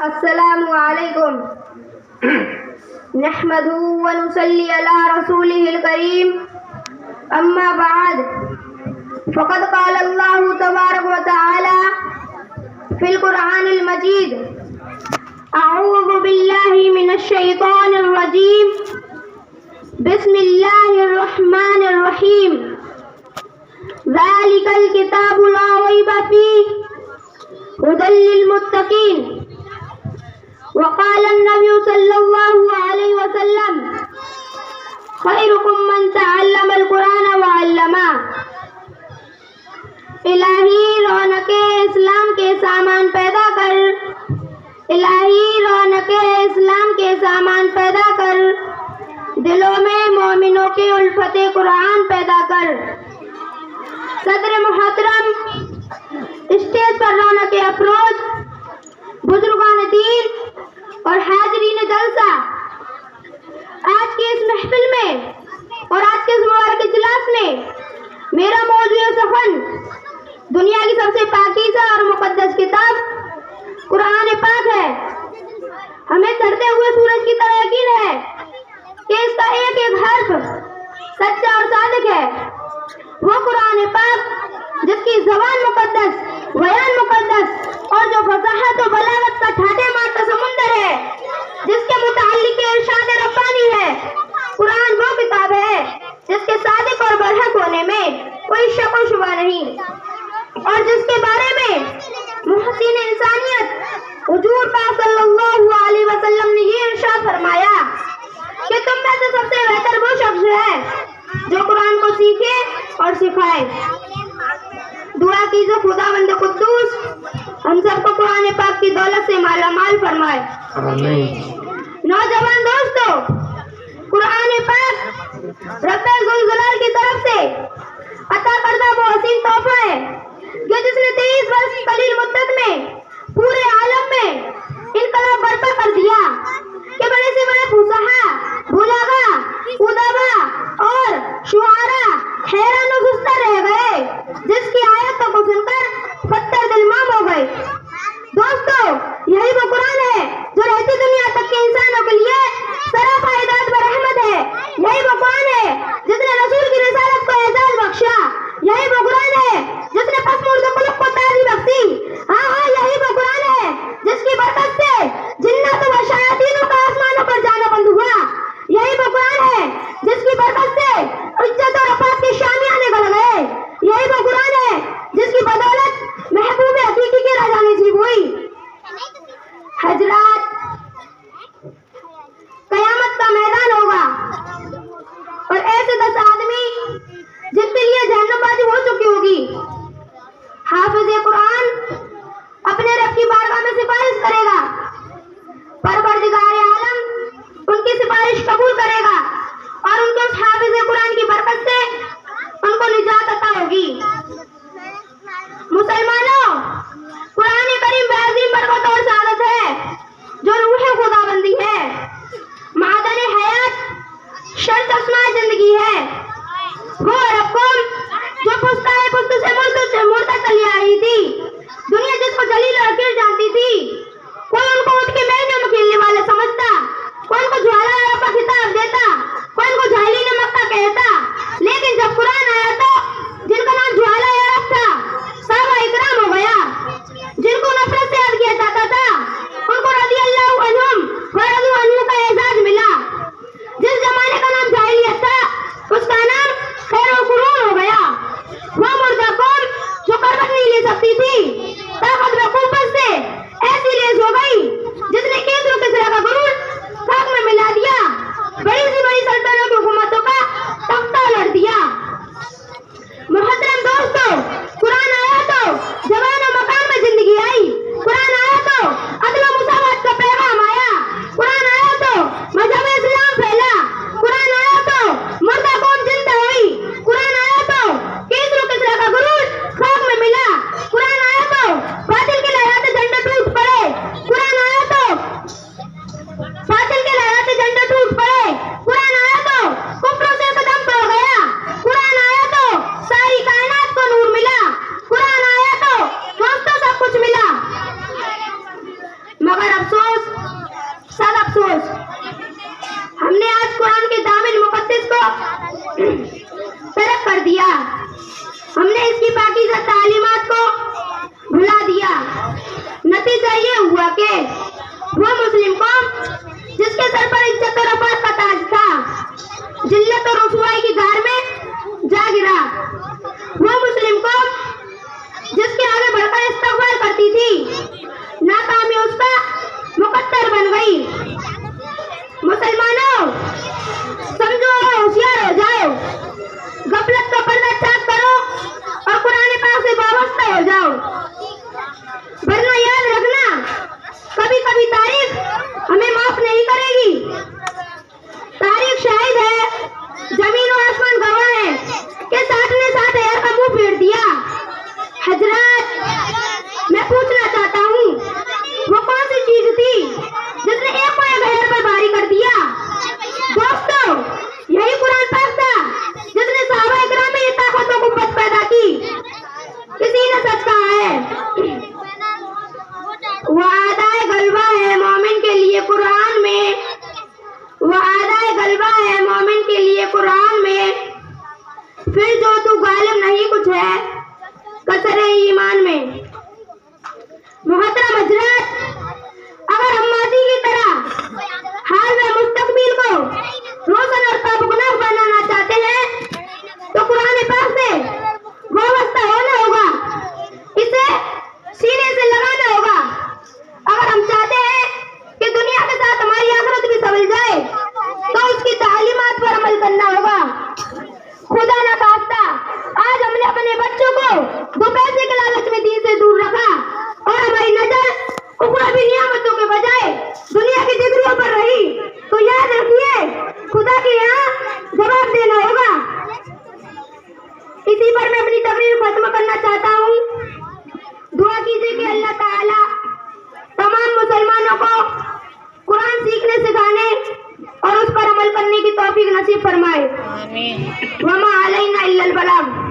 अस्सलामु अलैकुम नहमदुहु व नुसल्ली अला रसूलिहिल करीम अम्मा बाद फ़क़द क़ाल अल्लाहु तबारक व तआला फ़िल क़ुरआनिल मजीद अऊज़ु बिल्लाहि मिनश शैतानिर रजीम बिस्मिल्लाहिर रहमानिर रहीम ज़ालिकल किताबु ला रैब फ़ीह हुदल लिल मुत्तक़ीन वक़ाल अन्नबी सल्लल्लाहु अलैहि वसल्लम खैरुकुम मन तअल्लमल कुरान व अल्लमा। इलाही रौनके इस्लाम के सामान पैदा कर, इलाही रौनके इस्लाम के सामान पैदा कर, दिलों में मोमिनों की उल्फते कुरान पैदा कर। सदर मुहतरम, स्टेज पर रौनके अफरोज, बुजुर्गान दीन और हाजरीन जलसा, आज की इस महफिल में और आज के इस मुबारक इजलास में मेरा मौजूद सफन दुनिया की सबसे पाकीज़ा और मुक़द्दस किताब कुरान पाक है। हमें चढ़ते हुए सूरज की तरह यकीन है कि इसका एक एक हर्फ सच्चा और सादिक है। वो कुरान पाक जिसकी ज़बान मुक़द्दस, बयान मुक़द्दस और जो फसाहत और बलागत का ठाटे मारता समुंदर है, जिसके मुताल्लिक़ इरशाद रब्बानी है। कुरान वो किताब है जिसके सादिक और बरहक होने में कोई शक व शुबा नहीं और जिसके बारे में मुहसिन इंसानियत हुजूर पाक सल्लल्लाहु अलैहि वसल्लम ने ये इरशाद फरमाया कि तुम में से सबसे बेहतर वो शख्स है जो कुरान को सीखे और सिखाए। दुआ कीजिए खुदावंद कुद्दूस हम सबको कुरान पाक की दौलत से मालामाल फरमाए। नौजवान दोस्तों, कुरान पाक रब्बे ज़ुल जलाल की तरफ से अता करदा वो हसीन तोहफा है कि जिसने 23 वर्ष की कलील मुद्दत में पूरे आलम में इनकलाब बर्पा कर दिया कि बड़े से बड़े फुसहा, बुलागा, उदबा और शुआरा हैरान और सुस्ता रह गए, जिसकी आयतों को सुनकर पत्थर दिलमाम हो गए। दोस्तों, यही वो कुरान है जो रहती दुनिया तक के इंसानों के लिए सरापा हिदायत व रहमत है। यही वो कुरान है जिसने रसूल की रिसालत को एजाज बख्शा। यही वो कुरान है जिसने पसमुर्द मुल्क को ताज़ी बख्शी। हाँ, यही वो कुरान है जिसकी बरकत से जिन्नात व शयातीनों का आसमानों पर जाना बंद हुआ। यही वो कुरान है जिसकी बरकत से इज्जत और अफात के शामियाने गल गए। यही वो कुरान है जिसकी बदौलत महबूब हकीकी की रजा नसीब हुई। हजरात, कयामत का मैदान होगा और ऐसे 10 आदमी जिनके लिए जहन्नमबाजी हो चुकी होगी। हाफिज़े कुरान अपने रब की बारगाह में सिफारिश करेगा, परवरदिगार आलम उनकी सिफारिश कबूल करेगा और उनके उस हाफिज़े कुरान की बरकत से उनको निजात अता होगी। मुसलमानों, कुरान करीम बेअज़ीम बरकत और सआदत है दोस्त, हमने आज कुरान के दामिन मुकद्दस को तरक कर दिया। हमने इसकी पाकीज़ा तालीमात को भुला दिया। नतीजा ये हुआ कि वो मुस्लिम कौम जिसके सर पर इज्जत और वफात का ताज था, जिल्लत और रुसवाई की धार में जा गिरा। वो मुस्लिम कौम जिसके आगे बढ़कर इस्तग़फ़ार करती थी, नाकामी उसका मुकद्दर बन गई। मुसलमानों, समझो और होशियार हो जाओ, गफलत का पर्दा चाक करो और कुरान पाक से वाबस्ता हो जाओ, वरना याद रखना कभी कभी तारीख हमें माफ नहीं करेगी। तारीख शाहिद है, जमीन और आसमान गवाह है कि साठ ने 60,000 का मुंह फेर दिया। हजरत, मैं पूछना चाहता हूँ, वो कौन सी चीज थी जिसने एक को 1,000 पर भारी कर दिया? दोस्तों, यही कुरान पाक था जिसने सहाबा इकराम में ये ताकत और कुव्वत पैदा की। किसी ने सच कहा है, वादाए गलबा है मोमिन के लिए कुरान में, वादाए गलबा है मोमिन के लिए कुरान में, फिर जो तू गालिब नहीं कुछ है कसरे ईमान में। मोहतरम हजरत, अगर हम मादी की तरह हाल में मुस्तकबिल को रोशन और ताबुकनाक बनाना चाहते हैं तो कुरान पाक से वाबस्ता होना होगा, इसे सीने से लगाना होगा। अगर हम चाहते हैं कि दुनिया के साथ हमारी आखिरत भी संभल जाए तो उसकी तालीमात पर अमल करना होगा। खुदा न खास्ता आज हमने अपने बच्चों को 2 पैसे के लालच में दीन से दूर रखा और हमारी नजर उखरावी नियामतों के बजाय दुनिया की डिग्रियों पर रही, तो याद रखिए खुदा के यहाँ जवाब देना होगा। इसी पर मैं अपनी तकरीर खत्म करना चाहता हूँ। दुआ कीजिए कि अल्लाह ताला तमाम मुसलमानों को कुरान सीखने, सिखाने और उस पर अमल करने की तौफीक नसीब फरमाए। आमीन। वमा अलैना इल्लल बलाग।